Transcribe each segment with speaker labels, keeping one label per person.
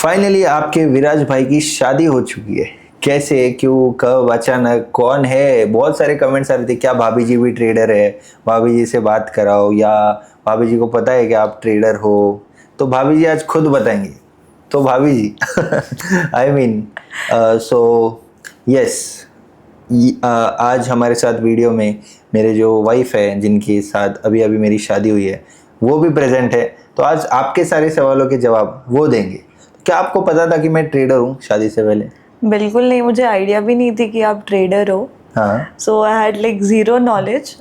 Speaker 1: Finally आपके विराज भाई की शादी हो चुकी है। कैसे, क्यों, कब, अचानक, कौन है? बहुत सारे कमेंट्स आ रहे थे, क्या भाभी जी भी ट्रेडर है, भाभी जी से बात कराओ, या भाभी जी को पता है कि आप ट्रेडर हो? तो भाभी जी आज खुद बताएंगे। तो भाभी जी आई मीन सो यस, आज हमारे साथ वीडियो में मेरे जो वाइफ है, जिनके साथ अभी अभी मेरी शादी हुई है, वो भी प्रेजेंट है। तो आज आपके सारे सवालों के जवाब वो देंगे। क्या आपको पता था कि मैं ट्रेडर हूँ शादी से पहले?
Speaker 2: बिल्कुल नहीं, मुझे आइडिया भी नहीं थी कि आप ट्रेडर हो.
Speaker 1: हाँ।
Speaker 2: So I had like zero knowledge.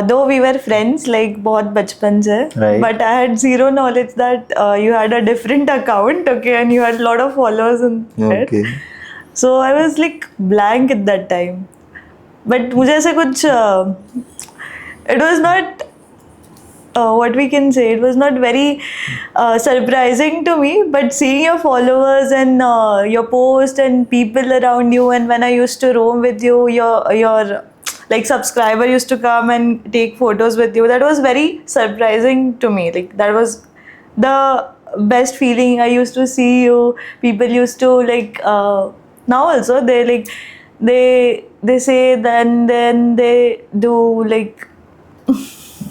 Speaker 2: Though we were friends like बहुत बचपन से,
Speaker 1: Right.
Speaker 2: But I had zero knowledge that you had a different account, okay, and you had lot of followers in it.
Speaker 1: Okay.
Speaker 2: So I was like blank at that time. But मुझे ऐसे कुछ it was not what we can say, it was not very surprising to me, but seeing your followers and your post and people around you, and when I used to roam with you, your like subscriber used to come and take photos with you, that was very surprising to me. Like that was the best feeling. I used to see you, people used to like now also they like they say, then they do like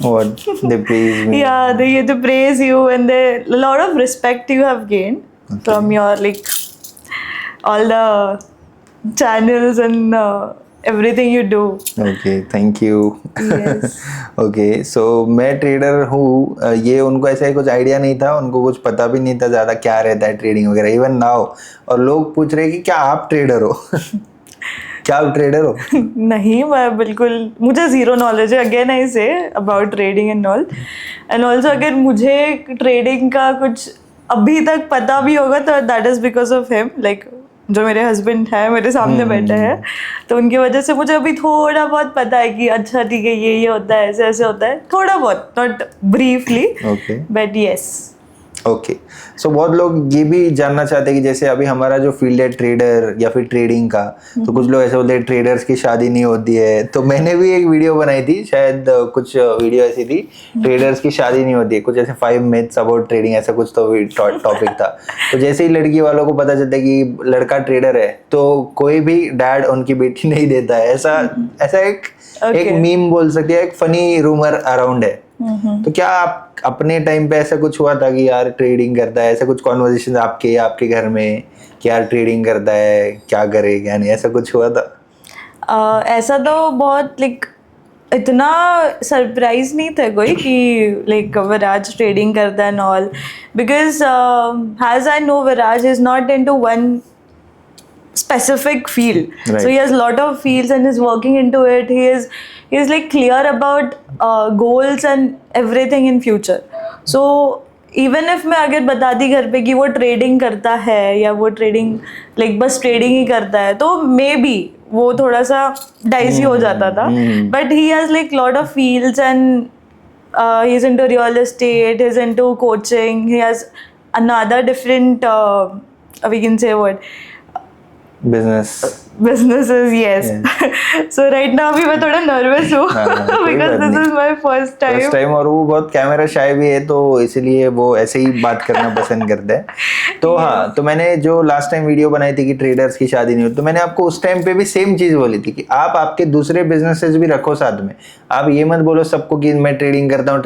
Speaker 1: What? They praise me.
Speaker 2: yeah, they get to praise you, and a lot of respect you have gained from your like all the channels and everything you do.
Speaker 1: Okay, thank you.
Speaker 2: Yes.
Speaker 1: Okay, so मैं trader हूँ, ये उनको ऐसा ही कुछ idea नहीं था, उनको कुछ पता भी नहीं था ज़्यादा क्या रहता है ट्रेडिंग वगैरह, इवन नाउ। और लोग पूछ रहे हैं कि क्या आप ट्रेडर हो? क्या आप ट्रेडर हो?
Speaker 2: नहीं, मैं बिल्कुल, मुझे ज़ीरो नॉलेज है, again I say about trading and all. And also अगर मुझे ट्रेडिंग का कुछ अभी तक पता भी होगा तो that is because of him. Like जो मेरे हस्बैंड है मेरे सामने बैठे हैं, तो उनकी वजह से मुझे अभी थोड़ा बहुत पता है कि अच्छा ठीक है, ये होता है, ऐसे ऐसे होता है, थोड़ा बहुत, not briefly,
Speaker 1: okay.
Speaker 2: But yes.
Speaker 1: Okay, so बहुत लोग ये भी जानना चाहते हैं कि जैसे अभी हमारा जो फील्ड है ट्रेडर या फिर ट्रेडिंग का, तो कुछ लोग ऐसे बोलते हैं ट्रेडर्स की शादी नहीं होती है। तो मैंने भी एक वीडियो बनाई थी, शायद कुछ वीडियो ऐसी थी, ट्रेडर्स की शादी नहीं होती है, कुछ ऐसे 5 मिथ्स अबाउट ट्रेडिंग, ऐसा कुछ तो टॉपिक था। तो जैसे ही लड़की वालों को पता चलता है कि लड़का ट्रेडर है, तो कोई भी डैड उनकी बेटी नहीं देता है। ऐसा ऐसा एक मीम बोल सकते हैं, एक फनी रूमर अराउंड है। तो क्या आप अपने टाइम पे ऐसा कुछ हुआ था कि यार ट्रेडिंग करता है, ऐसा कुछ कॉन्वर्सेशन आपके घर में कि यार ट्रेडिंग करता है, क्या करे क्या नहीं, ऐसा कुछ हुआ था?
Speaker 2: ऐसा तो बहुत लाइक इतना सरप्राइज नहीं था कोई कि लाइक विराज ट्रेडिंग करता है and all, because has I know Viraj is not into one specific field.
Speaker 1: Right.
Speaker 2: So he has lot of fields and is working into it. He is like clear about goals and everything in future. So even if मैं अगर बताती घर पे कि वो trading करता है या वो ट्रेडिंग लाइक बस ट्रेडिंग ही करता है, तो मे बी वो थोड़ा सा डाइसी हो जाता था. But he has like lot of fields and he is into real estate, he is into coaching, he has another different we can say what businesses, yes. So right now अभी मैं थोड़ा nervous हूँ because this is my first time.
Speaker 1: और वो बहुत camera shy भी है, तो इसीलिए वो ऐसे ही बात करना पसंद करते हैं। तो हाँ, तो मैंने जो लास्ट टाइम वीडियो बनाई थी कि ट्रेडर्स की शादी नहीं होती, तो मैंने आपको उस टाइम पे भी सेम चीज बोली थी कि आप आपके दूसरे बिजनेसेस भी रखो साथ में। आप ये मत बोलो सबको कि मैं ट्रेडिंग करता हूँ,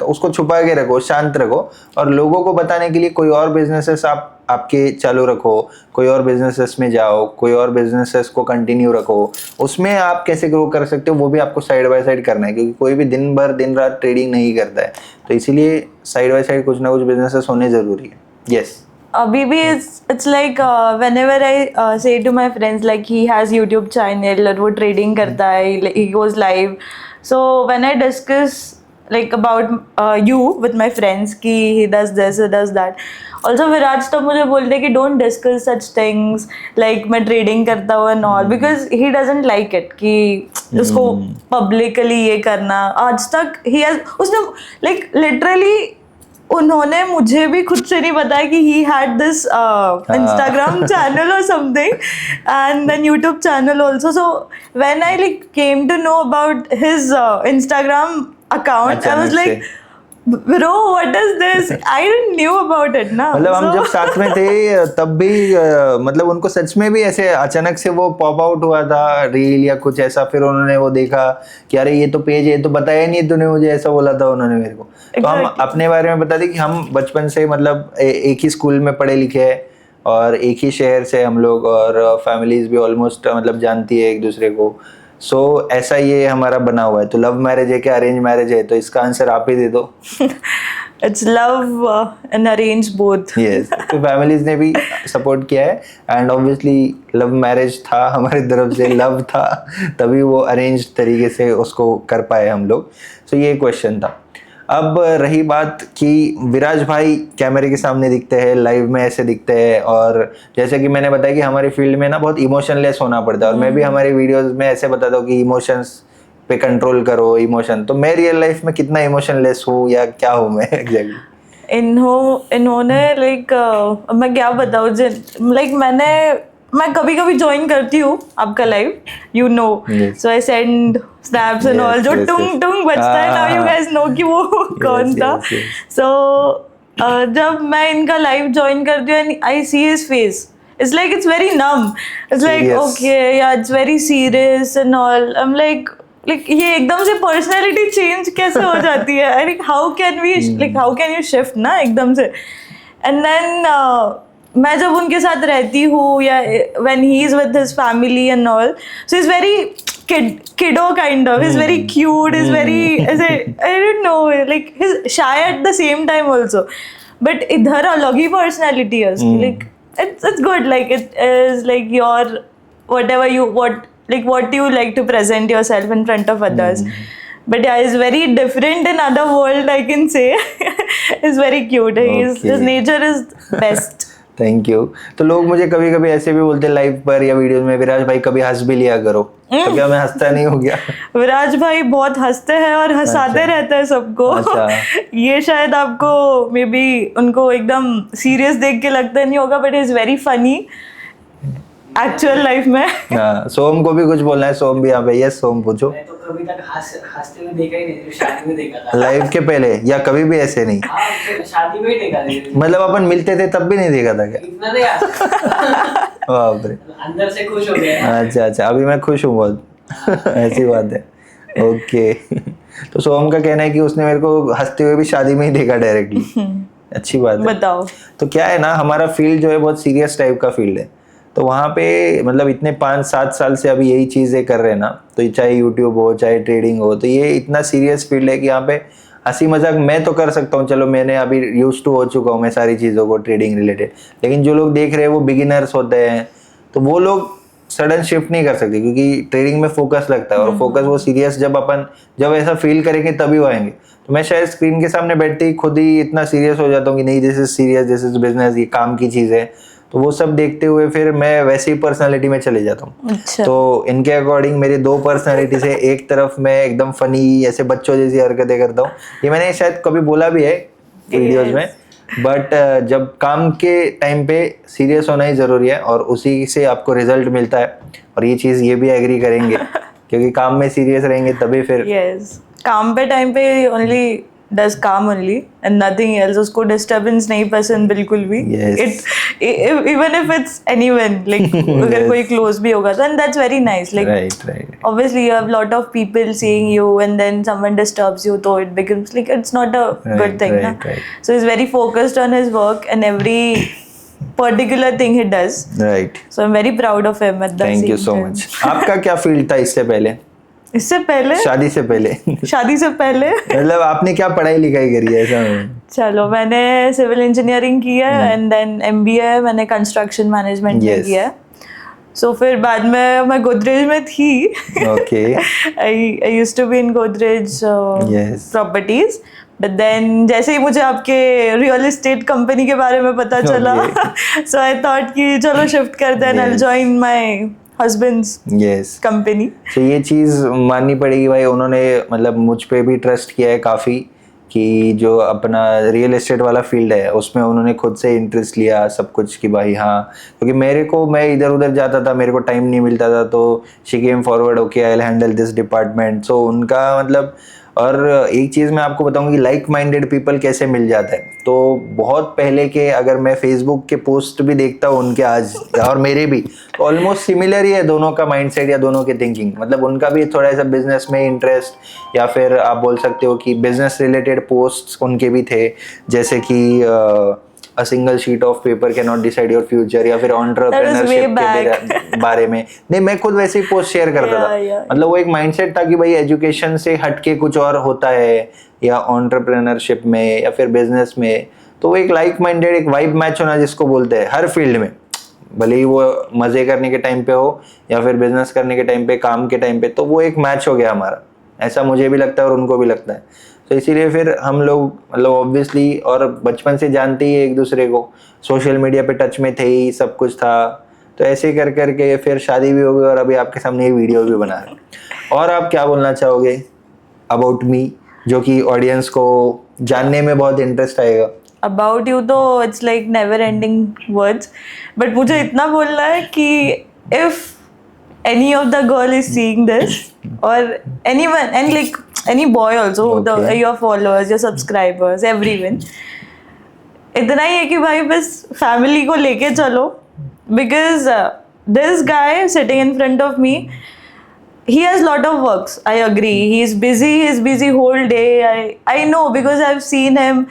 Speaker 1: उसको छुपा के रखो, शांत रखो, और लोगों को बताने के लिए कोई और बिजनेसेस आपके चालू रखो, कोई और बिजनेसेस में जाओ, कोई और बिजनेसेस को कंटिन्यू रखो। उसमें आप कैसे ग्रो कर सकते हो वो भी आपको साइड बाय साइड करना है, क्योंकि कोई भी दिन रात ट्रेडिंग नहीं करता है, तो इसीलिए साइड बाय साइड कुछ ना कुछ बिजनेसेस होने जरूरी है। यस,
Speaker 2: अभी भी it's like whenever I say to my friends like he has YouTube channel और वो ट्रेडिंग करता है, he goes live. So when I discuss like about you with my friends कि he does this, he does that. Also विराज तो मुझे बोलते हैं कि don't discuss such things like मैं ट्रेडिंग करता हूँ and all, because he doesn't like it कि उसको publicly ये करना. आज तक he has, उसने like literally उन्होंने मुझे भी खुद से नहीं बताया कि he had this Instagram channel or something and then YouTube channel also. So when I like came to know about his Instagram account, I was like Bro, what is this? I didn't knew about it ना.
Speaker 1: मतलब हम
Speaker 2: So-
Speaker 1: जब साथ में थे तब भी मतलब उनको सच में भी ऐसे अचानक से वो पॉप आउट हुआ था रील या कुछ ऐसा, फिर उन्होंने वो देखा कि अरे ये तो पेज है, ये तो बताया नहीं तूने मुझे, ऐसा बोला था उन्होंने मेरे को। तो हम
Speaker 2: Exactly.
Speaker 1: अपने बारे में बता दें कि हम बचपन से मतलब एक ही स्कूल में पढ़े लिखे हैं और एक ही शहर से हम लोग, और फैमिलीज भी ऑलमोस्ट मतलब जानती है एक दूसरे को। सो ऐसा ये हमारा बना हुआ है। तो लव मैरिज है क्या अरेंज मैरिज है, तो इसका आंसर आप ही दे दो।
Speaker 2: It's love and arrange both.
Speaker 1: Yes तो फैमिलीज ने भी सपोर्ट किया है एंड ऑब्वियसली लव मैरिज था हमारी तरफ से, लव था तभी वो अरेंज तरीके से उसको कर पाए हम लोग। सो ये क्वेश्चन था। अब रही बात कि विराज भाई कैमरे के सामने दिखते हैं, लाइव में ऐसे दिखते हैं, और जैसे कि मैंने बताया कि हमारी फील्ड में ना बहुत इमोशनलेस होना पड़ता है, और मैं भी हमारी वीडियोस में ऐसे बताता हूँ कि इमोशंस पे कंट्रोल करो इमोशन। तो मैं रियल लाइफ में कितना इमोशनलेस हूँ या क्या हूँ मैं एग्जैक्टली?
Speaker 2: इन्होंने लाइक मैं क्या बताऊँ, लाइक मैं कभी कभी ज्वाइन करती हूँ आपका live, you know,
Speaker 1: Yes.
Speaker 2: So I send snaps and all, जो
Speaker 1: Yes,
Speaker 2: टुंग
Speaker 1: yes.
Speaker 2: टुंग बजता है ना, यू गाइस नो कि वो कौन था।
Speaker 1: yes, yes.
Speaker 2: सो जब मैं इनका लाइव ज्वाइन करती हूँ, I see his face, it's like it's very numb, it's like
Speaker 1: Serious.
Speaker 2: okay yeah it's very serious and all, I'm like ये एकदम से पर्सनैलिटी चेंज कैसे हो जाती है, I like how can we like how can you shift ना एकदम से। एंड देन मैं जब उनके साथ रहती हूँ या when he is with his family and all, so is very kiddo kind of, he's very cute, he's very ऐसे I don't know like he's shy at the same time also, but इधर अलग ही personality है उसकी, like it's good, like it is like your whatever you what you like to present yourself in front of others. But yeah, he's very different in other world, I can say. He's very cute.
Speaker 1: Okay.
Speaker 2: His nature is best.
Speaker 1: Thank you. तो लोग मुझे कभी कभी ऐसे भी बोलते हैं live पर या वीडियोस में, विराज भाई कभी हंस भी लिया करो, तो क्या मैं हंसता नहीं हो गया?
Speaker 2: विराज भाई बहुत हंसते हैं और हंसाते रहते हैं सबको।
Speaker 1: अच्छा।
Speaker 2: ये शायद आपको मे बी उनको एकदम सीरियस देख के लगता नहीं होगा, but is very funny actual life में।
Speaker 1: हाँ, सोम को भी कुछ बोलना है, सोम भी यहाँ पे। यस सोम पूछो।
Speaker 3: मैं तो कभी तक हंसते हुए देखा ही नहीं, जो शादी में देखा था।
Speaker 1: लाइव के पहले या कभी भी ऐसे नहीं?
Speaker 3: हाँ, तो शादी में ही देखा था।
Speaker 1: मतलब अपन मिलते थे तब भी नहीं देखा था क्या?
Speaker 3: इतना नहीं यार,
Speaker 1: बाप रे।
Speaker 3: अंदर से खुश हो गया।
Speaker 1: अच्छा अच्छा, अभी मैं खुश हूँ बहुत। ऐसी बात है। ओके। तो सोम का कहना है कि उसने मेरे को हंसते हुए भी शादी में ही देखा डायरेक्टली। अच्छी बात है।
Speaker 2: बताओ।
Speaker 1: तो क्या है ना, हमारा फील्ड जो है बहुत सीरियस टाइप का फील्ड है, तो वहाँ पे मतलब इतने 5-7 साल से अभी यही चीज़ें कर रहे हैं ना, तो चाहे यूट्यूब हो चाहे ट्रेडिंग हो, तो ये इतना सीरियस फील्ड है कि यहाँ पे हंसी मजाक मैं तो कर सकता हूँ, चलो मैंने अभी यूज टू हो चुका हूँ मैं सारी चीज़ों को ट्रेडिंग रिलेटेड, लेकिन जो लोग देख रहे हैं वो बिगिनर्स होते हैं, तो वो लोग सडन शिफ्ट नहीं कर सकते क्योंकि ट्रेडिंग में फोकस लगता है, और फोकस वो सीरियस जब ऐसा फील करेंगे तभी वो आएंगे। तो मैं शायद स्क्रीन के सामने बैठते ही खुद ही इतना सीरियस हो जाता हूँ कि नहीं this is serious, this is business, ये काम की चीज़ है, तो वो सब देखते हुए फिर मैं वैसी पर्सनालिटी में चले जाता हूँ।
Speaker 2: अच्छा।
Speaker 1: तो इनके अकॉर्डिंग मेरी 2 पर्सनालिटी से एक तरफ मैं एकदम फनी ऐसे बच्चों जैसी हरकतें करता हूँ, ये मैंने शायद कभी बोला भी है वीडियोस में, बट जब काम के टाइम पे सीरियस होना ही जरूरी है और उसी से आपको रिजल्ट मिलता है, और ये चीज़ ये भी एग्री करेंगे क्योंकि काम में सीरियस रहेंगे तभी फिर।
Speaker 2: यस, काम पे टाइम पे ओनली डज काम ओनली एंड नथिंग एल्स, उसको डिस्टर्बेंस नहीं पसंद बिल्कुल भी।
Speaker 1: Yes.
Speaker 2: Even if it's anyone, like अगर कोई क्लोज भी होगा तो, and that's very nice, like
Speaker 1: right
Speaker 2: obviously you have lot of people seeing you and then someone disturbs you, so it becomes like it's not a good thing na?
Speaker 1: right.
Speaker 2: So he's very focused on his work and every particular thing he does,
Speaker 1: right.
Speaker 2: so I'm very proud of him at the
Speaker 1: thank you
Speaker 2: same
Speaker 1: so
Speaker 2: time.
Speaker 1: Much. आपका क्या field था इससे पहले,
Speaker 2: इससे पहले,
Speaker 1: शादी से पहले?
Speaker 2: शादी से पहले
Speaker 1: मतलब आपने क्या पढ़ाई लिखाई करी है ऐसा?
Speaker 2: चलो, मैंने सिविल इंजीनियरिंग की है एंड देन एमबीए मैंने कंस्ट्रक्शन मैनेजमेंट में
Speaker 1: Yes.
Speaker 2: किया है। सो फिर बाद में मैं गोदरेज में थी।
Speaker 1: Okay.
Speaker 2: I used to be in Godrej
Speaker 1: Yes.
Speaker 2: Properties, but then जैसे ही मुझे आपके रियल एस्टेट कंपनी के बारे में पता चला, सो आई थॉट कि चलो शिफ्ट करते हैं, I will join my husbands
Speaker 1: yes.
Speaker 2: Company.
Speaker 1: तो ये चीज़ माननी पड़ेगी भाई, उन्होंने मतलब मुझ पे भी ट्रस्ट किया है काफ़ी, कि जो अपना रियल एस्टेट वाला फील्ड है उसमें उन्होंने खुद से इंटरेस्ट लिया सब कुछ, कि भाई हाँ, क्योंकि मैं इधर उधर जाता था, मेरे को टाइम नहीं मिलता था, तो she came forward, okay I will handle this department. So उनका मतलब, और एक चीज़ मैं आपको बताऊंगा कि लाइक माइंडेड पीपल कैसे मिल जाता है। तो बहुत पहले के अगर मैं फेसबुक के पोस्ट भी देखता हूँ उनके आज और मेरे भी, तो ऑलमोस्ट सिमिलर ही है दोनों का माइंडसेट या दोनों के थिंकिंग। मतलब उनका भी थोड़ा सा बिजनेस में इंटरेस्ट, या फिर आप बोल सकते हो कि बिजनेस रिलेटेड पोस्ट्स उनके भी थे, जैसे कि A single sheet of paper cannot decide your future, या फिर entrepreneurship के बारे में। नहीं, मैं खुद वैसे ही पोस्ट शेयर करता था। मतलब वो एक माइंडसेट था कि भाई एजुकेशन से हटके कुछ और होता है, या entrepreneurship में या फिर बिजनेस में। तो वो एक लाइक माइंडेड, एक वाइब मैच होना जिसको बोलते हैं हर फील्ड में, भले ही वो मजे करने के टाइम पे हो या फिर बिजनेस करने के टाइम पे, काम के टाइम पे, तो वो एक मैच हो गया हमारा। ऐसा मुझे भी लगता है और उनको भी लगता है। तो इसीलिए फिर हम लोग मतलब ऑब्वियसली और बचपन से जानते ही एक दूसरे को, सोशल मीडिया पे टच में थे ही, सब कुछ था। तो ऐसे कर करके फिर शादी भी हो गई और अभी आपके सामने ये वीडियो भी बना रहे हैं। और आप क्या बोलना चाहोगे अबाउट मी, जो कि ऑडियंस को जानने में बहुत इंटरेस्ट आएगा?
Speaker 2: अबाउट यू तो it's like never ending words, but मुझे इतना बोलना है कि if any of the girl is seeing this or anyone, and like any boy also,
Speaker 1: Okay.
Speaker 2: your followers, your subscribers, everyone, इतना ही है कि भाई बस फैमिली को लेके चलो, because this guy sitting in front of me, he has lot of works, I agree, he is busy whole day, I know because I've seen him,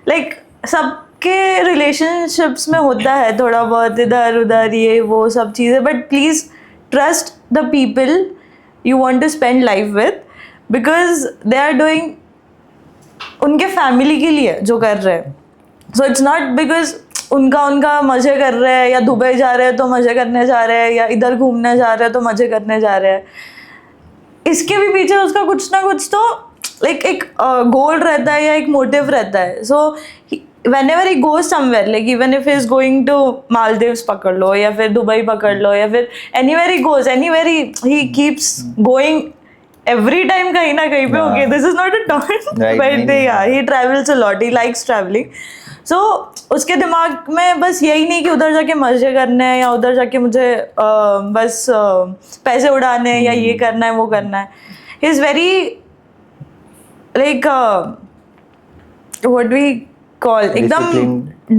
Speaker 2: like सबके relationships में होता है थोड़ा बहुत इधर उधर ये वो सब चीज़ें, but please trust the people you want to spend life with, because they are doing उनके फैमिली के लिए जो कर रहे हैं। So it's not because उनका मज़े कर रहे हैं, या दुबई जा रहे हैं तो मज़े करने जा रहे हैं, या इधर घूमने जा रहे हैं तो मज़े करने जा रहे हैं। इसके भी पीछे उसका कुछ ना कुछ तो लाइक एक गोल रहता है या एक मोटिव रहता है। सो whenever he goes somewhere, like even if he's going to Maldives पकड़ लो, या फिर दुबई पकड़ लो, या फिर anywhere he goes, anywhere he keeps going, every time कहीं ना कहीं पे, okay, this is not a taunt, but yeah, he travels a lot, he likes traveling. So उसके दिमाग में बस यही नहीं कि उधर जाके मजे करने हैं, या उधर जाके मुझे बस पैसे उड़ाने हैं, या ये करना है वो करना है। He is very like what we call एकदम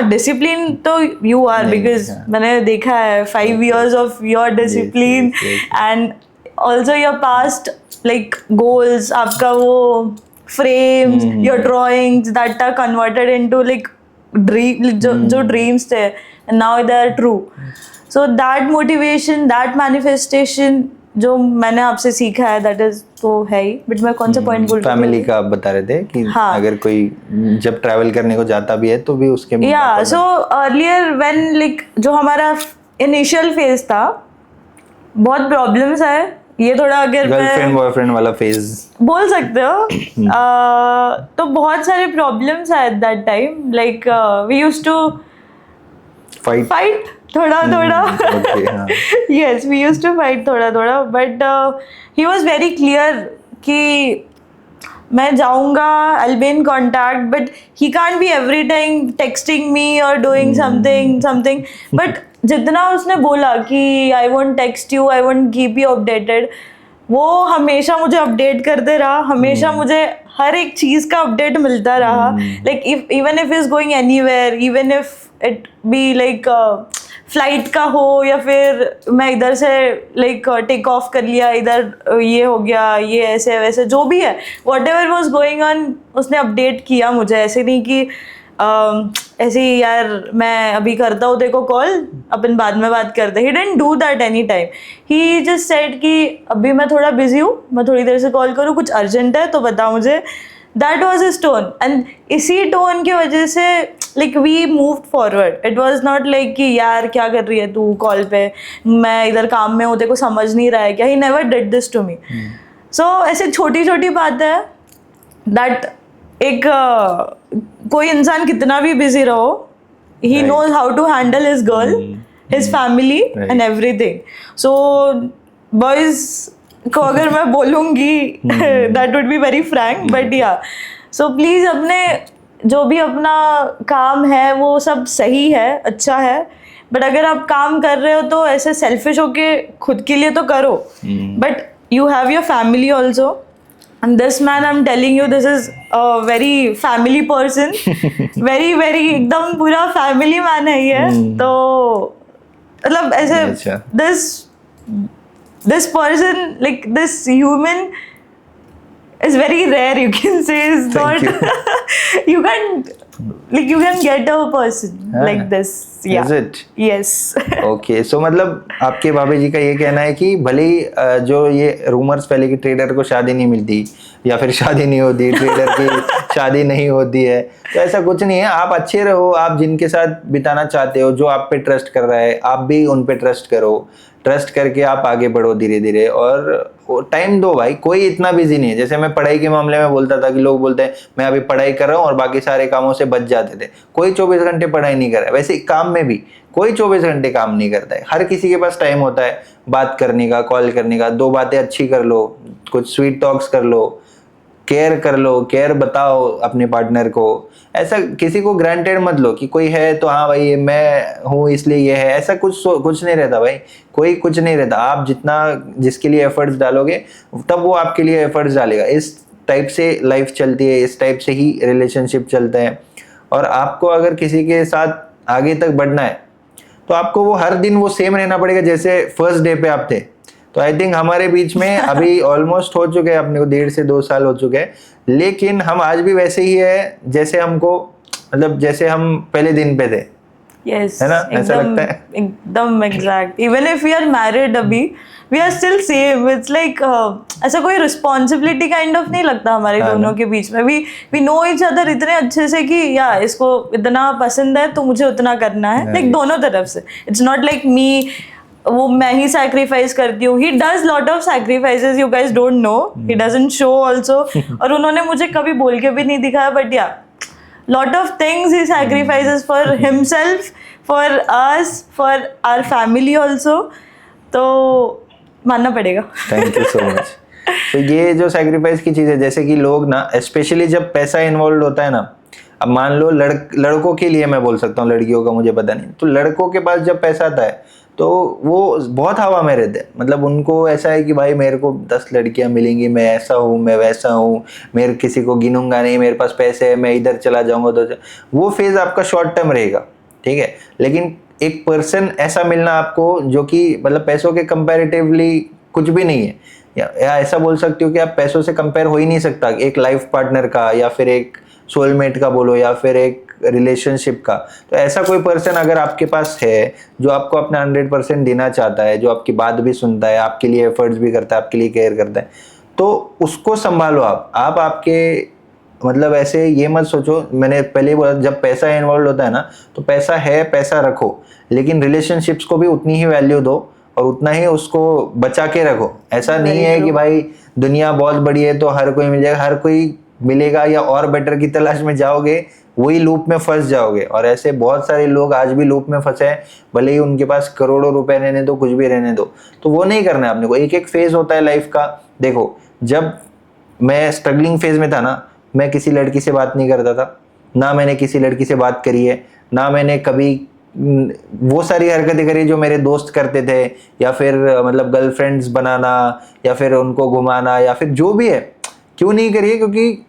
Speaker 2: डिसिप्लिन तो यू आर, बिकॉज मैंने देखा है 5 years of your discipline, and also your past like goals, आपका वो frames, your drawings that are converted into like dream, जो ड्रीम्स थे now they are true. So that motivation, that manifestation जो मैंने आपसे सीखा है, दैट इज तो है ही। बट मैं कौन सा पॉइंट बोल रही हूँ?
Speaker 1: फैमिली का आप बता रहे थे कि
Speaker 2: हाँ,
Speaker 1: अगर कोई जब ट्रैवल करने को जाता भी है तो भी उसके
Speaker 2: या सो अर्लियर व्हेन लाइक जो हमारा इनिशियल फेज था, बहुत प्रॉब्लम्स है। ये थोड़ा अगर
Speaker 1: गर्लफ्रेंड बॉयफ्रेंड वाला फेज
Speaker 2: बोल सकते हो, तो बहुत सारे प्रॉब्लम्स है at that time. Like we used to fight थोड़ा yes, we used to fight थोड़ा, but he was very clear कि मैं जाऊँगा, I'll be in contact, but he can't be every time texting me or doing something. But जितना उसने बोला कि I won't text you, I won't keep you updated, वो हमेशा मुझे अपडेट करते रहा, हमेशा मुझे हर एक चीज़ का अपडेट मिलता रहा। Like even if he's going anywhere, even if it be like flight का हो, या फिर मैं इधर से लाइक टेक ऑफ कर लिया, इधर ये हो गया, ये ऐसे वैसे जो भी है, what ever was going on, उसने अपडेट किया मुझे। ऐसे नहीं कि ऐसे ही यार मैं अभी करता हूँ देखो कॉल, अपन बाद में बात करते। He didn't do that any time, he just said कि अभी मैं थोड़ा बिजी हूँ, मैं थोड़ी देर से कॉल करूँ, कुछ अर्जेंट है तो बता मुझे। That was his tone, and इसी टोन की वजह से like we moved forward. It was not like कि यार क्या कर रही है तू कॉल पे, मैं इधर काम में हूँ, तेरे को समझ नहीं रहा है क्या। He never did this to me. So ऐसे छोटी छोटी बातें है दैट एक कोई इंसान कितना भी बिजी रहो, he knows how to handle his girl, his family and everything. So boys को अगर मैं बोलूँगी that would be very frank, but yeah so please अपने जो भी अपना काम है वो सब सही है, अच्छा है, बट अगर आप काम कर रहे हो तो ऐसे सेल्फिश होके खुद के लिए तो करो, but you have your family also, And this man, I'm telling you, this is a very family person. very very एकदम पूरा family man है ये. तो मतलब ऐसे
Speaker 1: अच्छा.
Speaker 2: this person, like this human is very rare, you can say. Is
Speaker 1: Thank
Speaker 2: not you can like you can get a person like this. Yeah.
Speaker 1: Is it?
Speaker 2: Yes.
Speaker 1: Okay सो मतलब आपके भाभी जी का ये कहना है कि भले ही जो ये रूमर्स पहले कि ट्रेडर को शादी नहीं मिलती या फिर शादी नहीं होती, ट्रेडर की शादी नहीं होती है, तो ऐसा कुछ नहीं है. आप अच्छे रहो, आप जिनके साथ बिताना चाहते हो, जो आप पे ट्रस्ट कर रहा है, आप भी उन पे ट्रस्ट करो. ट्रस्ट करके आप आगे बढ़ो धीरे धीरे और टाइम दो भाई. कोई इतना बिजी नहीं है. जैसे मैं पढ़ाई के मामले में बोलता था कि लोग बोलते हैं मैं अभी पढ़ाई कर रहा हूँ और बाकी सारे कामों से बच जाते थे. कोई 24 घंटे पढ़ाई नहीं कर रहा है. वैसे काम में भी कोई 24 घंटे काम नहीं करता है. हर किसी के पास टाइम होता है बात करने का, कॉल करने का. 2 बातें अच्छी कर लो, कुछ स्वीट टॉक्स कर लो, केयर कर लो, केयर बताओ अपने पार्टनर को. ऐसा किसी को ग्रांटेड मत लो कि कोई है तो हाँ भाई मैं हूँ इसलिए ये है. ऐसा कुछ नहीं रहता भाई. कोई कुछ नहीं रहता. आप जितना जिसके लिए एफर्ट्स डालोगे तब वो आपके लिए एफर्ट्स डालेगा. इस टाइप से लाइफ चलती है, इस टाइप से ही रिलेशनशिप चलते हैं. और आपको अगर किसी के साथ आगे तक बढ़ना है तो आपको वो हर दिन वो सेम रहना पड़ेगा जैसे फर्स्ट डे पे आप थे. तो आई थिंक हमारे बीच में अभी ऑलमोस्ट हो चुके हैं, अपने को 1.5 से 2 साल हो चुके हैं, लेकिन हम आज भी वैसे ही है जैसे हमको मतलब जैसे हम पहले दिन पे थे.
Speaker 2: Yes,
Speaker 1: है ना? ऐसा लगता है.
Speaker 2: एकदम exact. Even if we are married अभी, we are still same. It's like ऐसा कोई responsibility kind of नहीं लगता हमारे दोनों के बीच में. We know each other इतने अच्छे से कि या इसको इतना पसंद है तो मुझे उतना करना है. Like दोनों तरफ से. It's not like me वो मैं ही sacrifice करती हूँ. He does lot of sacrifices. You guys don't know. He doesn't show also. और उन्होंने मुझे कभी बोल के भी नहीं दिखाया. But yeah, lot of things he sacrifices for himself, for us, for our family also. तो मानना पड़ेगा.
Speaker 1: Thank you so much. तो ये जो सैक्रिफाइस की चीज़ है, जैसे कि लोग ना स्पेशली जब पैसा इन्वॉल्व होता है ना, अब मान लो लड़कों के लिए मैं बोल सकता हूँ, लड़कियों का मुझे पता नहीं, तो लड़कों के पास जब पैसा आता है तो वो बहुत हवा में रहते हैं. मतलब उनको ऐसा है कि भाई मेरे को 10 लड़कियां मिलेंगी, मैं ऐसा हूँ, मैं वैसा हूँ, मेरे किसी को गिनूंगा नहीं, मेरे पास पैसे है, मैं इधर चला जाऊंगा तो वो फेज आपका शॉर्ट टर्म रहेगा. ठीक है. लेकिन एक पर्सन ऐसा मिलना आपको जो कि मतलब पैसों के कंपैरेटिवली कुछ भी नहीं है, या ऐसा बोल सकते हो कि आप पैसों से कंपेयर हो ही नहीं सकता एक लाइफ पार्टनर का, या फिर एक सोलमेट का बोलो, या फिर एक रिलेशनशिप का. तो ऐसा कोई पर्सन अगर आपके पास है जो आपको अपना 100% देना चाहता है, जो आपकी बात भी सुनता है, आपके लिए एफर्ट्स भी करता है, आपके लिए केयर करता है, तो उसको संभालो आप आपके मतलब ऐसे ये मत सोचो. मैंने पहले बोला जब पैसा इन्वॉल्व होता है ना, तो पैसा है, पैसा रखो, लेकिन रिलेशनशिप्स को भी उतनी ही वैल्यू दो और उतना ही उसको बचा के रखो. ऐसा नहीं है कि भाई दुनिया बहुत बड़ी है तो हर कोई मिल जाएगा, हर कोई मिलेगा या और बेटर की तलाश में जाओगे, वही लूप में फंस जाओगे. और ऐसे बहुत सारे लोग आज भी लूप में फंसे हैं, भले ही उनके पास करोड़ों रुपए रहने दो, कुछ भी रहने दो, तो वो नहीं करना है आपने को. एक एक फेज होता है लाइफ का. देखो जब मैं स्ट्रगलिंग फेज में था ना, मैं किसी लड़की से बात नहीं करता था, ना मैंने किसी लड़की से बात करी है, ना मैंने कभी वो सारी हरकतें करी जो मेरे दोस्त करते थे, या फिर मतलब गर्लफ्रेंड्स बनाना, या फिर उनको घुमाना, या फिर जो भी है. क्यों नहीं करिए? क्योंकि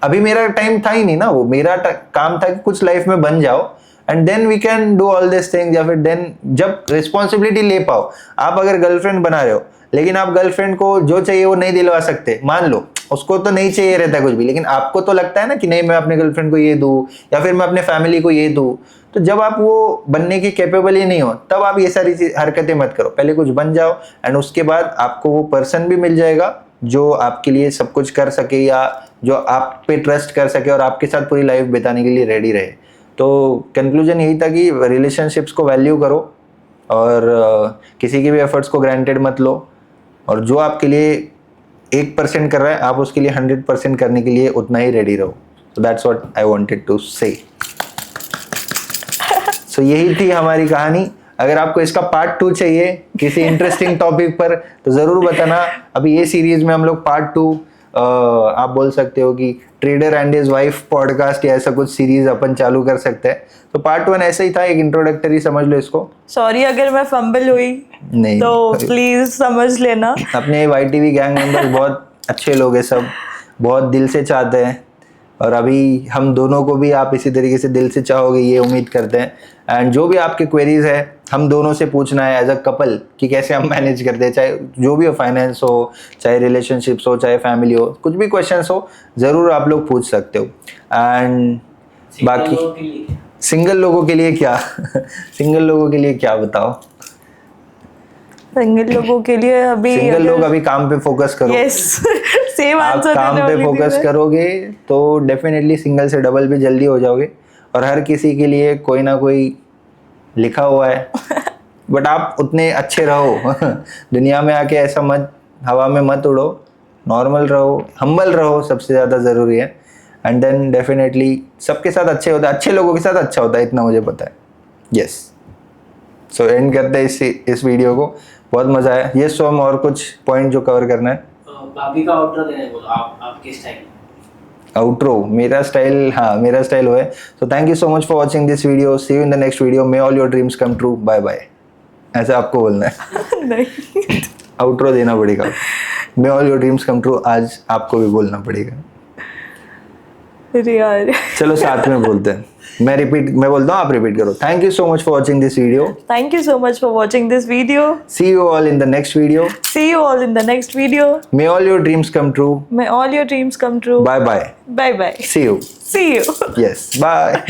Speaker 1: अभी मेरा टाइम था ही नहीं ना. वो मेरा काम था कि कुछ लाइफ में बन जाओ and then we can do all this things. या फिर देन जब रिस्पॉन्सिबिलिटी ले पाओ. आप अगर गर्लफ्रेंड बना रहे हो लेकिन आप गर्लफ्रेंड को जो चाहिए वो नहीं दिलवा सकते, मान लो उसको तो नहीं चाहिए रहता कुछ भी, लेकिन आपको तो लगता है ना कि नहीं मैं अपने गर्लफ्रेंड को ये दूं या फिर मैं अपने फैमिली को ये दूं. तो जब आप वो बनने की कैपेबल ही नहीं हो तब आप ये सारी हरकतें मत करो. पहले कुछ बन जाओ एंड उसके बाद आपको वो पर्सन भी मिल जाएगा जो आपके लिए सब कुछ कर सके, या जो आप पे ट्रस्ट कर सके और आपके साथ पूरी लाइफ बिताने के लिए रेडी रहे. तो कंक्लूजन यही था कि रिलेशनशिप्स को वैल्यू करो और किसी के भी एफर्ट्स को ग्रांटेड मत लो, और जो आपके लिए 1% कर रहा है आप उसके लिए 100% करने के लिए उतना ही रेडी रहो. So that's what I wanted to say. So यही थी हमारी कहानी. अगर आपको इसका पार्ट 2 चाहिए किसी इंटरेस्टिंग टॉपिक पर तो ज़रूर बताना. अभी ये सीरीज में हम लोग पार्ट 2 आप बोल सकते हो कि trader and his wife podcast या ऐसा कुछ सीरीज अपन चालू कर सकते हैं. तो पार्ट 1 ऐसा ही था, एक इंट्रोडक्टरी समझ लो इसको.
Speaker 2: सॉरी अगर मैं फंबल हुई
Speaker 1: नहीं
Speaker 2: तो प्लीज समझ लेना.
Speaker 1: अपने YTV गैंग मेंबर्स बहुत अच्छे लोग हैं सब, बहुत दिल से चाहते हैं, और अभी हम दोनों को भी आप इसी तरीके से दिल से चाहोगे ये उम्मीद करते हैं। एंड जो भी आपके क्वेरीज है हम दोनों से पूछना है एज अ कपल कि कैसे हम मैनेज करते हैं, चाहे जो भी हो, फाइनेंस हो, चाहे रिलेशनशिप्स हो, चाहे फैमिली हो, कुछ भी क्वेश्चंस हो ज़रूर आप लोग पूछ सकते हो। एंड बाकी सिंगल लोगों के लिए क्या सिंगल लोगों के लिए क्या बताओ?
Speaker 2: सिंगल लोगों के लिए अभी
Speaker 1: सिंगल लोग अभी काम पे फोकस करो।
Speaker 2: यस सेम
Speaker 1: आप
Speaker 2: आंसर
Speaker 1: काम पे फोकस करोगे तो डेफिनेटली सिंगल से डबल भी जल्दी हो जाओगे, और हर किसी के लिए कोई ना कोई लिखा हुआ है बट आप उतने अच्छे रहो दुनिया में आके ऐसा मत हवा में मत उड़ो, नॉर्मल रहो, हम्बल रहो, सबसे ज़्यादा ज़रूरी है। एंड देन डेफिनेटली सबके साथ अच्छे होता है, अच्छे लोगों के साथ अच्छा होता है, इतना मुझे पता है। यस, सो एंड करते हैं इस वीडियो को। बहुत मज़ा आया। यस सोम, और कुछ पॉइंट जो कवर करना है?
Speaker 3: भाभी का आउटरो देना है, बोलो आपके स्टाइल।
Speaker 1: आउटरो मेरा स्टाइल, हाँ मेरा स्टाइल वो है। So thank you so much for watching this video, see you in the next video, may all your dreams come true, bye bye. ऐसा आपको बोलना है
Speaker 2: नहीं
Speaker 1: आउटरो देना पड़ेगा, may all your dreams come true, आज आपको भी बोलना पड़ेगा।
Speaker 2: यार
Speaker 1: चलो साथ में बोलते हैं, मैं बोलता हूँ आप रिपीट करो। Thank you so much for watching this video,
Speaker 2: Thank you so much for watching this video.
Speaker 1: See you all in the next video,
Speaker 2: See you all in the next video.
Speaker 1: May all your dreams come true,
Speaker 2: May all your dreams come true.
Speaker 1: Bye bye,
Speaker 2: Bye bye.
Speaker 1: See you,
Speaker 2: See you.
Speaker 1: Yes bye.